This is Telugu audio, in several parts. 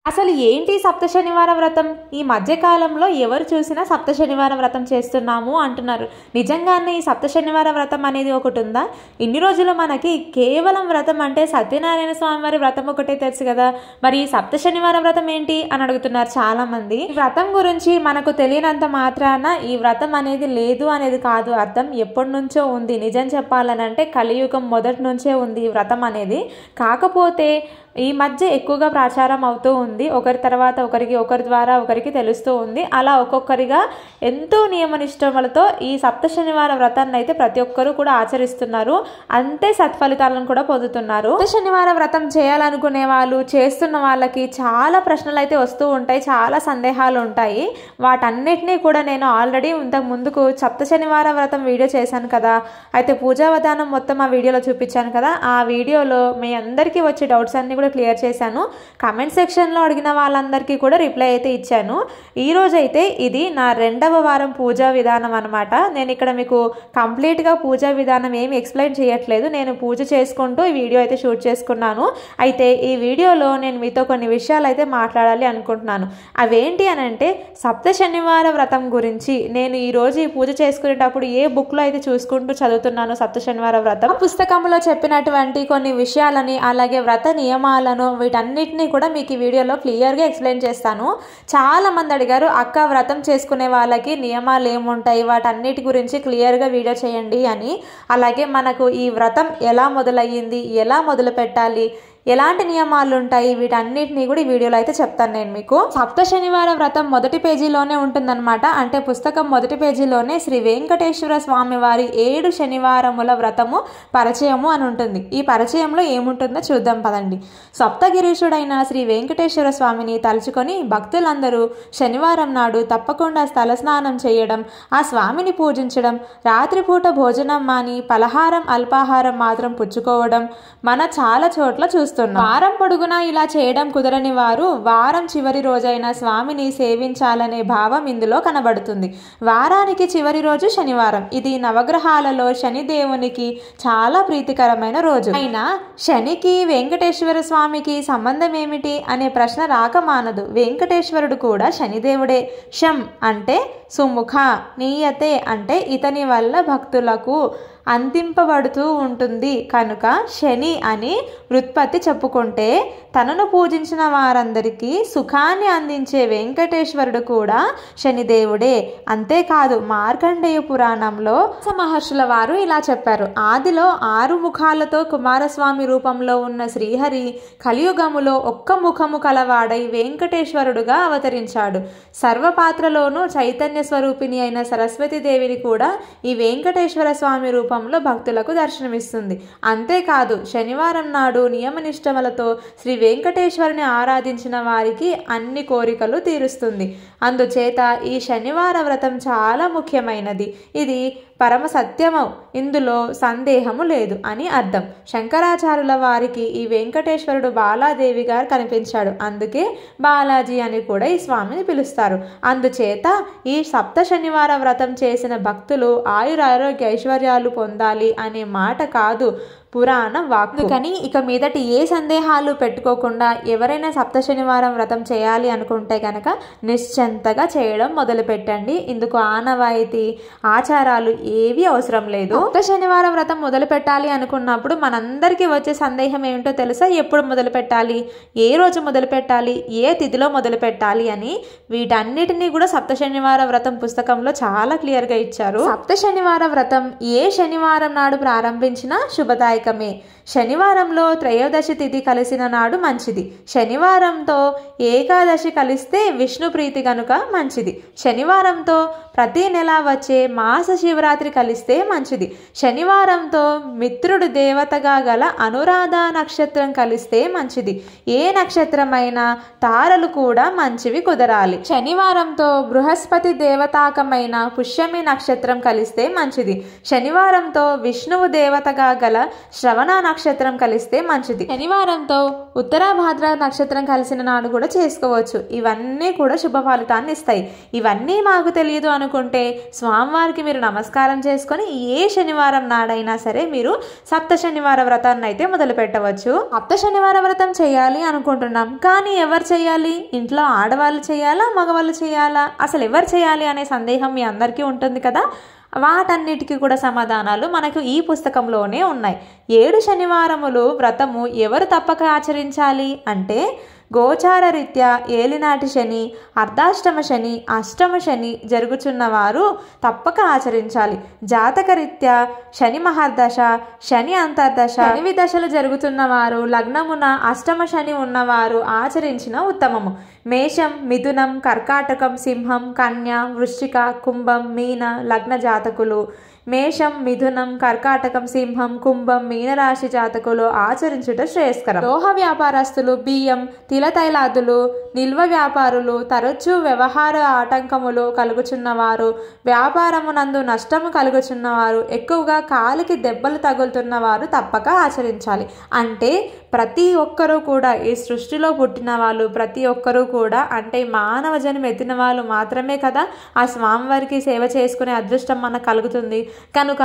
అసలు ఏంటి సప్త శనివార వ్రతం? ఈ మధ్యకాలంలో ఎవరు చూసినా సప్త శనివార వ్రతం చేస్తున్నాము అంటున్నారు. నిజంగానే ఈ సప్త శనివార వ్రతం అనేది ఒకటి ఉందా? ఇన్ని రోజులు మనకి కేవలం వ్రతం అంటే సత్యనారాయణ స్వామి వారి వ్రతం ఒకటే తెలుసు కదా, మరి ఈ సప్త శనివార వ్రతం ఏంటి అని అడుగుతున్నారు చాలా మంది. ఈ వ్రతం గురించి మనకు తెలియనంత మాత్రాన ఈ వ్రతం అనేది లేదు అనేది కాదు అర్థం. ఎప్పటి నుంచో ఉంది. నిజం చెప్పాలనంటే కలియుగం మొదటి నుంచే ఉంది ఈ వ్రతం అనేది. కాకపోతే ఈ మధ్య ఎక్కువగా ప్రచారం అవుతూ ఉంది. ఒకరి తర్వాత ఒకరికి, ఒకరి ద్వారా ఒకరికి తెలుస్తూ ఉంది. అలా ఒక్కొక్కరిగా ఎంతో నియమనిష్టములతో ఈ సప్త శనివార వ్రతాన్ని అయితే ప్రతి ఒక్కరూ కూడా ఆచరిస్తున్నారు. అంతే సత్ఫలితాలను కూడా పొందుతున్నారు. సప్త శనివార వ్రతం చేయాలనుకునే వాళ్ళు, చేస్తున్న వాళ్ళకి చాలా ప్రశ్నలు అయితే వస్తూ ఉంటాయి, చాలా సందేహాలు ఉంటాయి. వాటన్నిటినీ కూడా నేను ఆల్రెడీ ఇంతకు ముందుకు సప్త శనివార వ్రతం వీడియో చేశాను కదా, అయితే పూజా విధానం మొత్తం ఆ వీడియోలో చూపించాను కదా. ఆ వీడియోలో మీ అందరికీ వచ్చే డౌట్స్ అన్ని కూడా క్లియర్ చేశాను. కామెంట్ సెక్షన్లో అడిగిన వాళ్ళందరికీ కూడా రిప్లై అయితే ఇచ్చాను. ఈ రోజైతే ఇది నా 2వ వారం పూజా విధానం అనమాట. నేను ఇక్కడ మీకు కంప్లీట్గా పూజా విధానం ఏమి ఎక్స్ప్లెయిన్ చేయట్లేదు. నేను పూజ చేసుకుంటూ ఈ వీడియో అయితే షూట్ చేసుకున్నాను. అయితే ఈ వీడియోలో నేను మీతో కొన్ని విషయాలు అయితే మాట్లాడాలి అనుకుంటున్నాను. అవేంటి అని అంటే సప్త శనివార వ్రతం గురించి నేను ఈరోజు ఈ పూజ చేసుకునేటప్పుడు ఏ బుక్లో అయితే చూసుకుంటూ చదువుతున్నాను సప్త శనివార వ్రతం పుస్తకంలో చెప్పినటువంటి కొన్ని విషయాలని, అలాగే వ్రత నియమాలను, వీటన్నిటినీ కూడా మీకు ఈ వీడియోలో క్లియర్గా ఎక్స్ప్లెయిన్ చేస్తాను. చాలా మంది అడిగారు, అక్క వ్రతం చేసుకునే వాళ్ళకి నియమాలు ఏముంటాయి, వాటన్నిటి గురించి క్లియర్గా వీడియో చేయండి అని. అలాగే మనకు ఈ వ్రతం ఎలా మొదలయ్యింది, ఎలా మొదలు పెట్టాలి, ఎలాంటి నియమాలు ఉంటాయి, వీటన్నిటినీ కూడా ఈ వీడియోలో అయితే చెప్తాను నేను మీకు. సప్త శనివార వ్రతం మొదటి పేజీలోనే ఉంటుందన్నమాట. అంటే పుస్తకం మొదటి పేజీలోనే శ్రీ వెంకటేశ్వర స్వామి వారి 7 శనివారముల వ్రతము పరిచయము అని ఉంటుంది. ఈ పరిచయంలో ఏముంటుందో చూద్దాం పదండి. సప్తగిరీషుడైన శ్రీ వెంకటేశ్వర స్వామిని తలుచుకొని భక్తులందరూ శనివారం నాడు తప్పకుండా స్థల స్నానం చేయడం, ఆ స్వామిని పూజించడం, రాత్రిపూట భోజనం మాని పలహారం అల్పాహారం మాత్రం పుచ్చుకోవడం మన చాలా చోట్ల చూస్తున్నాం. వారం పొడుగునా ఇలా చేయడం కుదరని వారు వారం చివరి రోజైన స్వామిని సేవించాలనే భావం ఇందులో కనబడుతుంది. వారానికి చివరి రోజు శనివారం. ఇది నవగ్రహాలలో శనిదేవునికి చాలా ప్రీతికరమైన రోజు. అయినా శనికి వెంకటేశ్వర స్వామికి సంబంధం ఏమిటి అనే ప్రశ్న రాకమానదు. వెంకటేశ్వరుడు కూడా శనిదేవుడే. శం అంటే సుముఖ, నీయతే అంటే ఇతని వల్ల భక్తులకు అందింపబడుతూ ఉంటుంది కనుక శని అని వ్యుత్పత్తి చెప్పుకుంటే తనను పూజించిన వారందరికీ సుఖాన్ని అందించే వెంకటేశ్వరుడు కూడా శనిదేవుడే. అంతేకాదు మార్కండేయ పురాణంలో మహర్షుల వారు ఇలా చెప్పారు, ఆదిలో 6 ముఖాలతో కుమారస్వామి రూపంలో ఉన్న శ్రీహరి కలియుగములో ఒక్క ముఖము కలవాడై వెంకటేశ్వరుడుగా అవతరించాడు. సర్వపాత్రలోనూ చైతన్య స్వరూపిణి అయిన సరస్వతీదేవిని కూడా ఈ వెంకటేశ్వర స్వామి రూపం భక్తులకు దర్శనమిస్తుంది. అంతేకాదు శనివారం నాడు నియమనిష్టములతో శ్రీ వెంకటేశ్వరుని ఆరాధించిన వారికి అన్ని కోరికలు తీరుస్తుంది. అందుచేత ఈ శనివార వ్రతం చాలా ముఖ్యమైనది. ఇది పరమ సత్యము, ఇందులో సందేహము లేదు అని అర్థం. శంకరాచార్యుల వారికి ఈ వెంకటేశ్వరుడు బాలాదేవి గారు కనిపించాడు. అందుకే బాలాజీ అని కూడా ఈ స్వామిని పిలుస్తారు. అందుచేత ఈ సప్త శనివార వ్రతం చేసిన భక్తులు ఆయురారోగ్య ఐశ్వర్యాలు పొందాలి అనే మాట కాదు పురాణ వాక్కు. కానీ ఇక మీదటి ఏ సందేహాలు పెట్టుకోకుండా ఎవరైనా సప్త శనివారం వ్రతం చేయాలి అనుకుంటే కనుక నిశ్చింతగా చేయడం మొదలు పెట్టండి. ఇందుకు ఆనవాయితీ ఆచారాలు ఏవి అవసరం లేదు. సప్త శనివారం వ్రతం మొదలు పెట్టాలి అనుకున్నప్పుడు మనందరికీ వచ్చే సందేహం ఏమిటో తెలుసా? ఎప్పుడు మొదలు పెట్టాలి, ఏ రోజు మొదలు పెట్టాలి, ఏ తిథిలో మొదలు పెట్టాలి అని. వీటన్నిటినీ కూడా సప్త శనివార వ్రతం పుస్తకంలో చాలా క్లియర్గా ఇచ్చారు. సప్త శనివార వ్రతం ఏ శనివారం నాడు ప్రారంభించినా శుభదాయకమే. శనివారంలో త్రయోదశి తిథి కలిసిన నాడు మంచిది. శనివారంతో ఏకాదశి కలిస్తే విష్ణు ప్రీతి కనుక మంచిది. శనివారంతో ప్రతి నెల వచ్చే మాస శివరాత్రి కలిస్తే మంచిది. శనివారంతో మిత్రుడు దేవతగా గల అనురాధ నక్షత్రం కలిస్తే మంచిది. ఏ నక్షత్రమైనా తారలు కూడా మంచివి కుదరాలి. శనివారంతో బృహస్పతి దేవతాకమైన పుష్యమి నక్షత్రం కలిస్తే మంచిది. శనివారంతో విష్ణువు దేవతగా గల శ్రవణ నక్షత్రం కలిస్తే మంచిది. శనివారంతో ఉత్తరాభాద్ర నక్షత్రం కలిసిన నాడు కూడా చేసుకోవచ్చు. ఇవన్నీ కూడా శుభ ఫలితాన్ని ఇస్తాయి. ఇవన్నీ మాకు తెలియదు అనుకుంటే స్వామివారికి మీరు నమస్కారం చేసుకొని ఏ శనివారం నాడైనా సరే మీరు సప్త శనివార వ్రతాన్ని అయితే మొదలు పెట్టవచ్చు. సప్త శనివార వ్రతం చేయాలి అనుకుంటున్నాం, కానీ ఎవరు చేయాలి? ఇంట్లో ఆడవాళ్ళు చేయాలా, మగవాళ్ళు చేయాలా, అసలు ఎవరు చేయాలి అనే సందేహం మీ అందరికీ ఉంటుంది కదా. వాటన్నిటికీ కూడా సమాధానాలు మనకు ఈ పుస్తకంలోనే ఉన్నాయి. 7 శనివారములు వ్రతము ఎవరు తప్పక ఆచరించాలి అంటే గోచార రీత్యా ఏలినాటి శని, అర్ధాష్టమ శని, అష్టమ శని జరుగుచున్నవారు తప్పక ఆచరించాలి. జాతక రీత్యా శని మహర్దశ, శని అంతర్దశ, శని దశలు జరుగుతున్నవారు, లగ్నమున అష్టమ శని ఉన్నవారు ఆచరించిన ఉత్తమము. మేషం, మిథునం, కర్కాటకం, సింహం, కన్య, వృశ్చిక, కుంభం, మీన లగ్న జాతకులు, మేషం, మిథునం, కర్కాటకం, సింహం, కుంభం, మీనరాశి జాతకులు ఆచరించుట శ్రేయస్కరం. లోహ వ్యాపారస్తులు, బియ్యం, తిలతైలాదులు, నిల్వ వ్యాపారులు, తరచూ వ్యవహార ఆటంకములు కలుగుచున్నవారు, వ్యాపారమునందు నష్టము కలుగుచున్నవారు, ఎక్కువగా కాలికి దెబ్బలు తగులుతున్నవారు తప్పక ఆచరించాలి. అంటే ప్రతి ఒక్కరూ కూడా, ఈ సృష్టిలో పుట్టిన వాళ్ళు ప్రతి ఒక్కరూ కూడా, అంటే మానవ జన్మ ఎత్తిన వాళ్ళు మాత్రమే కదా ఆ స్వామివారికి సేవ చేసుకునే అదృష్టం మనకు కలుగుతుంది. కనుక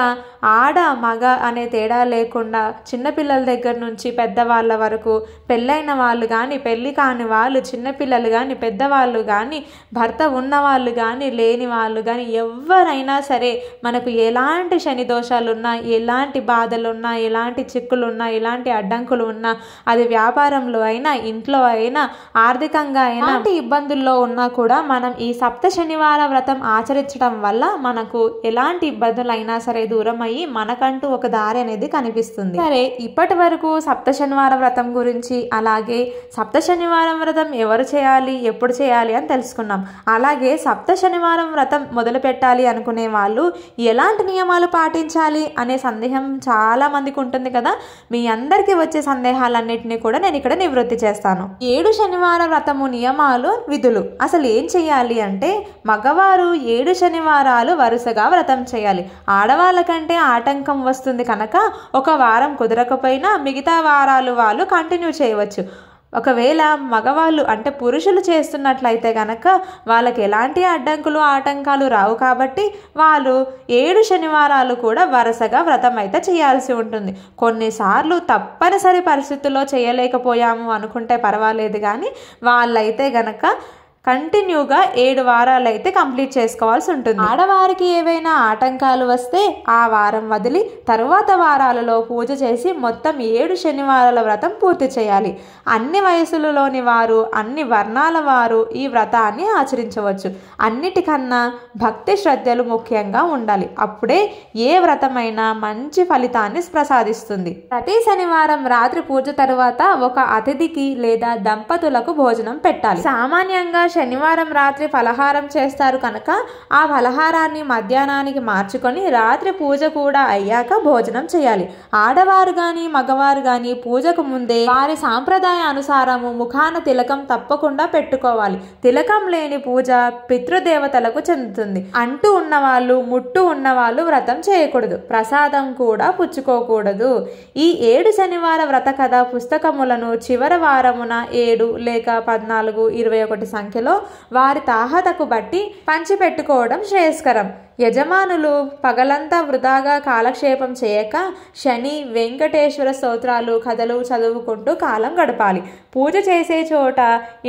ఆడ మగ అనే తేడా లేకుండా చిన్నపిల్లల దగ్గర నుంచి పెద్దవాళ్ళ వరకు, పెళ్ళైన వాళ్ళు కానీ పెళ్ళి కాని వాళ్ళు, చిన్నపిల్లలు కానీ పెద్దవాళ్ళు కానీ, భర్త ఉన్నవాళ్ళు కానీ లేని వాళ్ళు కానీ, ఎవరైనా సరే మనకు ఎలాంటి శని దోషాలున్నా, ఎలాంటి బాధలున్నా, ఎలాంటి చిక్కులున్నా, ఎలాంటి అడ్డంకులు ఉన్నా, అది వ్యాపారంలో అయినా, ఇంట్లో అయినా, ఆర్థికంగా అయినా, ఎలాంటి ఇబ్బందుల్లో ఉన్నా కూడా మనం ఈ సప్త శనివార వ్రతం ఆచరించడం వల్ల మనకు ఎలాంటి ఇబ్బందులు అయినా సరే దూరం అయ్యి మనకంటూ ఒక దారి అనేది కనిపిస్తుంది. సరే, ఇప్పటి వరకు సప్త శనివార వ్రతం గురించి, అలాగే సప్త శనివారం వ్రతం ఎవరు చేయాలి, ఎప్పుడు చేయాలి అని తెలుసుకున్నాం. అలాగే సప్త శనివారం వ్రతం మొదలు పెట్టాలి అనుకునే వాళ్ళు ఎలాంటి నియమాలు పాటించాలి అనే సందేహం చాలా మందికి ఉంటుంది కదా. మీ అందరికీ వచ్చే సందేహాలన్నింటినీ కూడా నేను ఇక్కడ నివృత్తి చేస్తాను. 7 శనివార వ్రతము నియమాలు, విధులు. అసలు ఏం చేయాలి అంటే మగవారు 7 శనివారాలు వరుసగా వ్రతం చేయాలి. ఆడవాళ్ళ కంటే ఆటంకం వస్తుంది కనుక ఒక వారం కుదరకపోయినా మిగతా వారాలు వాళ్ళు కంటిన్యూ చేయవచ్చు. ఒకవేళ మగవాళ్ళు అంటే పురుషులు చేస్తున్నట్లయితే కనుక వాళ్ళకి ఎలాంటి అడ్డంకులు ఆటంకాలు రావు కాబట్టి వాళ్ళు 7 శనివారాలు కూడా వరుసగా వ్రతం అయితే చేయాల్సి ఉంటుంది. కొన్నిసార్లు తప్పనిసరి పరిస్థితుల్లో చేయలేకపోయాము అనుకుంటే పర్వాలేదు, కానీ వాళ్ళైతే గనక కంటిన్యూగా 7 వారాలు అయితే కంప్లీట్ చేసుకోవాల్సి ఉంటుంది. ఆడవారికి ఏవైనా ఆటంకాలు వస్తే ఆ వారం వదిలి తరువాత వారాలలో పూజ చేసి మొత్తం 7 శనివారాల వ్రతం పూర్తి చేయాలి. అన్ని వయసులలోని వారు, అన్ని వర్ణాల వారు ఈ వ్రతాన్ని ఆచరించవచ్చు. అన్నిటికన్నా భక్తి శ్రద్ధలు ముఖ్యంగా ఉండాలి. అప్పుడే ఏ వ్రతమైనా మంచి ఫలితాన్ని ప్రసాదిస్తుంది. ప్రతి శనివారం రాత్రి పూజ తరువాత ఒక అతిథికి లేదా దంపతులకు భోజనం పెట్టాలి. సామాన్యంగా శనివారం రాత్రి ఫలహారం చేస్తారు కనుక ఆ ఫలహారాన్ని మధ్యాహ్నానికి మార్చుకొని రాత్రి పూజ కూడా అయ్యాక భోజనం చేయాలి. ఆడవారు కానీ మగవారు కానీ పూజకు ముందే వారి సాంప్రదాయ అనుసారము ముఖాన తిలకం తప్పకుండా పెట్టుకోవాలి. తిలకం లేని పూజ పితృదేవతలకు చెందుతుంది. అంటూ ఉన్నవాళ్ళు, ముట్టు ఉన్నవాళ్ళు వ్రతం చేయకూడదు. ప్రసాదం కూడా పుచ్చుకోకూడదు. ఈ 7 శనివార వ్రత కథ పుస్తకములను చివరి వారమున 7 లేక 14, 21 సంఖ్యలో వారి తాహతకు బట్టి పంచిపెట్టుకోవడం శ్రేయస్కరం. యజమానులు పగలంతా వృధాగా కాలక్షేపం చేయక శని, వెంకటేశ్వర స్తోత్రాలు, కథలు చదువుకుంటూ కాలం గడపాలి. పూజ చేసే చోట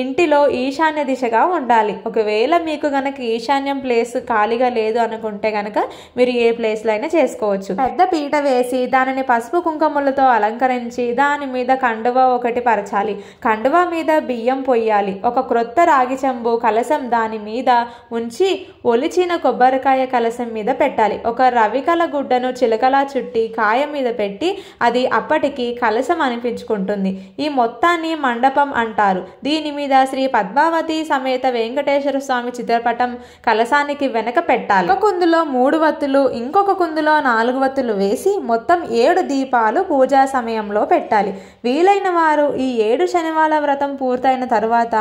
ఇంటిలో ఈశాన్య దిశగా ఉండాలి. ఒకవేళ మీకు గనక ఈశాన్యం ప్లేస్ ఖాళీగా లేదు అనుకుంటే గనక మీరు ఏ ప్లేస్లో అయినా చేసుకోవచ్చు. పెద్ద పీట వేసి దానిని పసుపు కుంకుమలతో అలంకరించి దాని మీద కండువా ఒకటి పరచాలి. కండువా మీద బియ్యం పొయ్యాలి. ఒక క్రొత్త రాగి చెంబు కలశం దాని మీద ఉంచి ఒలిచిన కొబ్బరికాయ కలశం మీద పెట్టాలి. ఒక రవికల గుడ్డను చిలకలా చుట్టి కాయ మీద పెట్టి అది అప్పటికి కలశం అనిపించుకుంటుంది. ఈ మొత్తాన్ని మండపం అంటారు. దీని మీద శ్రీ పద్మావతి సమేత వెంకటేశ్వర స్వామి చిత్రపటం కలశానికి వెనక పెట్టాలి. ఒక కుందులో 3 వత్తులు, ఇంకొక కుందులో 4 వత్తులు వేసి మొత్తం 7 దీపాలు పూజా సమయంలో పెట్టాలి. వీలైన వారు ఈ 7 శనివార వ్రతం పూర్తయిన తరువాత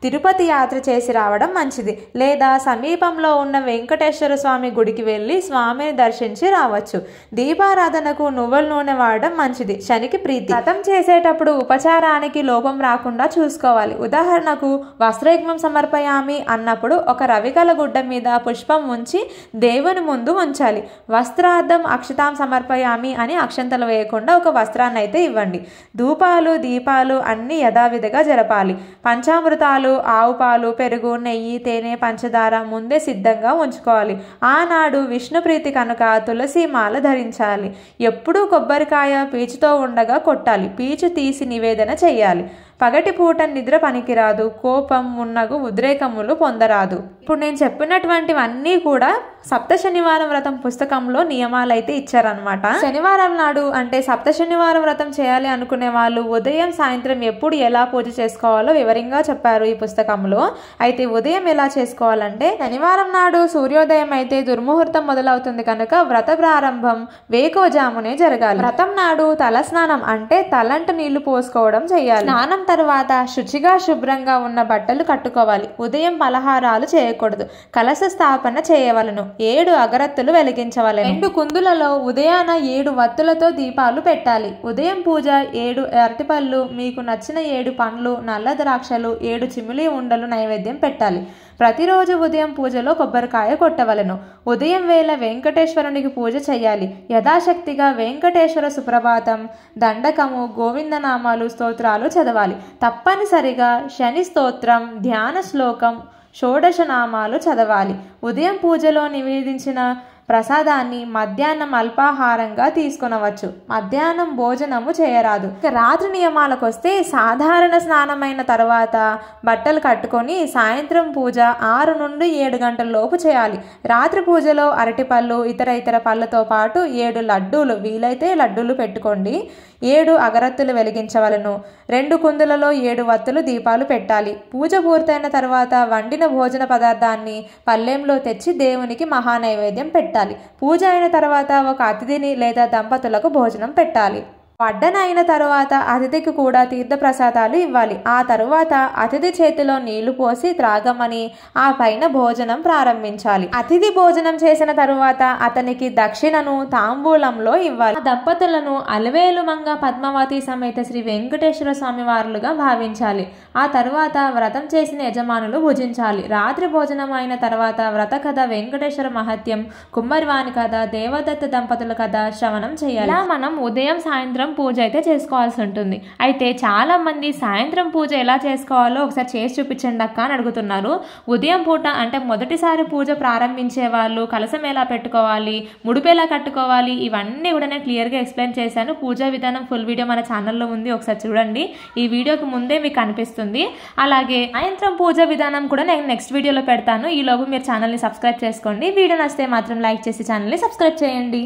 తిరుపతి యాత్ర చేసి రావడం మంచిది. లేదా సమీపంలో ఉన్న వెంకటేశ్వర స్వామి స్వామి గుడికి వెళ్ళి స్వామిని దర్శించి రావచ్చు. దీపారాధనకు నువ్వుల నూనె వాడడం మంచిది, శనికి ప్రీతి. వ్రతం చేసేటప్పుడు ఉపచారానికి లోపం రాకుండా చూసుకోవాలి. ఉదాహరణకు వస్త్రయుగ్మం సమర్పయామి అన్నప్పుడు ఒక రవికల గుడ్డ మీద పుష్పం ఉంచి దేవుని ముందు ఉంచాలి. వస్త్రార్థం అక్షతాం సమర్పయామి అని అక్షంతలు వేయకుండా ఒక వస్త్రాన్ని అయితే ఇవ్వండి. ధూపాలు దీపాలు అన్ని యథావిధిగా జరపాలి. పంచామృతాలు, ఆవు పాలు, పెరుగు, నెయ్యి, తేనె, పంచదార ముందే సిద్ధంగా ఉంచుకోవాలి. ఆనాడు విష్ణు ప్రీతి కనుక తులసి మాల ధరించాలి. ఎప్పుడూ కొబ్బరికాయ పీచుతో ఉండగా కొట్టాలి. పీచు తీసి నివేదన చేయాలి. పగటిపూట నిద్ర పనికిరాదు, కోపం, మున్నగు ఉద్రేకములు పొందరాదు. ఇప్పుడు నేను చెప్పినటువంటివన్నీ కూడా సప్త శనివారం వ్రతం పుస్తకంలో నియమాలు అయితే ఇచ్చారనమాట. శనివారం నాడు అంటే సప్త శనివారం వ్రతం చేయాలి అనుకునే వాళ్ళు ఉదయం సాయంత్రం ఎప్పుడు ఎలా పూజ చేసుకోవాలో వివరంగా చెప్పారు ఈ పుస్తకంలో. అయితే ఉదయం ఎలా చేసుకోవాలంటే శనివారం నాడు సూర్యోదయం అయితే దుర్ముహూర్తం మొదలవుతుంది కనుక వ్రత ప్రారంభం వేకోజామునే జరగాలి. వ్రతం నాడు తలస్నానం అంటే తలంటు నీళ్లు పోసుకోవడం చేయాలి. స్నానం తర్వాత శుచిగా శుభ్రంగా ఉన్న బట్టలు కట్టుకోవాలి. ఉదయం పలహారాలు చేయకూడదు. కలశ స్థాపన చేయవలను. 7 అగరత్తులు వెలిగించవలను. 2 కుందులలో ఉదయాన 7 వత్తులతో దీపాలు పెట్టాలి. ఉదయం పూజ 7 అరటిపళ్ళు, మీకు నచ్చిన 7 పండ్లు, నల్ల ద్రాక్షలు, 7 చిమిలి ఉండలు నైవేద్యం పెట్టాలి. ప్రతిరోజు ఉదయం పూజలో కొబ్బరికాయ కొట్టవలను. ఉదయం వేళ వెంకటేశ్వరునికి పూజ చేయాలి. యథాశక్తిగా వెంకటేశ్వర సుప్రభాతం, దండకము, గోవిందనామాలు, స్తోత్రాలు చదవాలి. తప్పనిసరిగా శని స్తోత్రం, ధ్యాన శ్లోకం, షోడశ నామాలు చదవాలి. ఉదయం పూజలో నివేదించిన ప్రసాదాన్ని మధ్యాహ్నం అల్పాహారంగా తీసుకొనవచ్చు. మధ్యాహ్నం భోజనము చేయరాదు. రాత్రి నియమాలకు వస్తే సాధారణ స్నానమైన తర్వాత బట్టలు కట్టుకొని సాయంత్రం పూజ 6 నుండి 7 గంటల లోపు చేయాలి. రాత్రి పూజలో అరటిపళ్ళు, ఇతర పళ్ళతో పాటు 7 లడ్డూలు, వీలైతే లడ్డూలు పెట్టుకోండి, 7 అగరత్తులు వెలిగించవలను. 2 కుందులలో 7 వత్తులు దీపాలు పెట్టాలి. పూజ పూర్తయిన తర్వాత వండిన భోజన పదార్థాన్ని పల్లెంలో తెచ్చి దేవునికి మహానైవేద్యం పెట్టాలి. పూజ అయిన తర్వాత ఒక అతిథిని లేదా దంపతులకు భోజనం పెట్టాలి. వడ్డన అయిన తర్వాత అతిథికి కూడా తీర్థప్రసాదాలు ఇవ్వాలి. ఆ తరువాత అతిథి చేతిలో నీళ్లు పోసి త్రాగమని, ఆ పైన భోజనం ప్రారంభించాలి. అతిథి భోజనం చేసిన తరువాత అతనికి దక్షిణను తాంబూలంలో ఇవ్వాలి. ఆ దంపతులను అలవేలుమంగ పద్మావతి సమేత శ్రీ వెంకటేశ్వర స్వామి వారులుగా భావించాలి. ఆ తరువాత వ్రతం చేసిన యజమానులు భుజించాలి. రాత్రి భోజనం అయిన తర్వాత వ్రత కథ, వెంకటేశ్వర మహత్యం, కుమ్మరివాని కథ, దేవదత్త దంపతుల కథ శ్రవణం చేయాలి. ఇలా మనం ఉదయం సాయంత్రం పూజ అయితే చేసుకోవాల్సి ఉంటుంది. అయితే చాలా మంది సాయంత్రం పూజ ఎలా చేసుకోవాలో ఒకసారి చేసి చూపించండి అక్క అని అడుగుతున్నారు. ఉదయం పూట అంటే మొదటిసారి పూజ ప్రారంభించే వాళ్ళు కలశం ఎలా పెట్టుకోవాలి, ముడుపు ఎలా కట్టుకోవాలి, ఇవన్నీ కూడా నేను క్లియర్గా ఎక్స్ప్లెయిన్ చేశాను. పూజా విధానం ఫుల్ వీడియో మన ఛానల్లో ఉంది, ఒకసారి చూడండి. ఈ వీడియోకి ముందే మీకు కనిపిస్తుంది. అలాగే సాయంత్రం పూజ విధానం కూడా నేను నెక్స్ట్ వీడియోలో పెడతాను. ఈ లోపు మీరు ఛానల్ని సబ్స్క్రైబ్ చేసుకోండి. వీడియో నచ్చితే మాత్రం లైక్ చేసి ఛానల్ని సబ్స్క్రైబ్ చేయండి.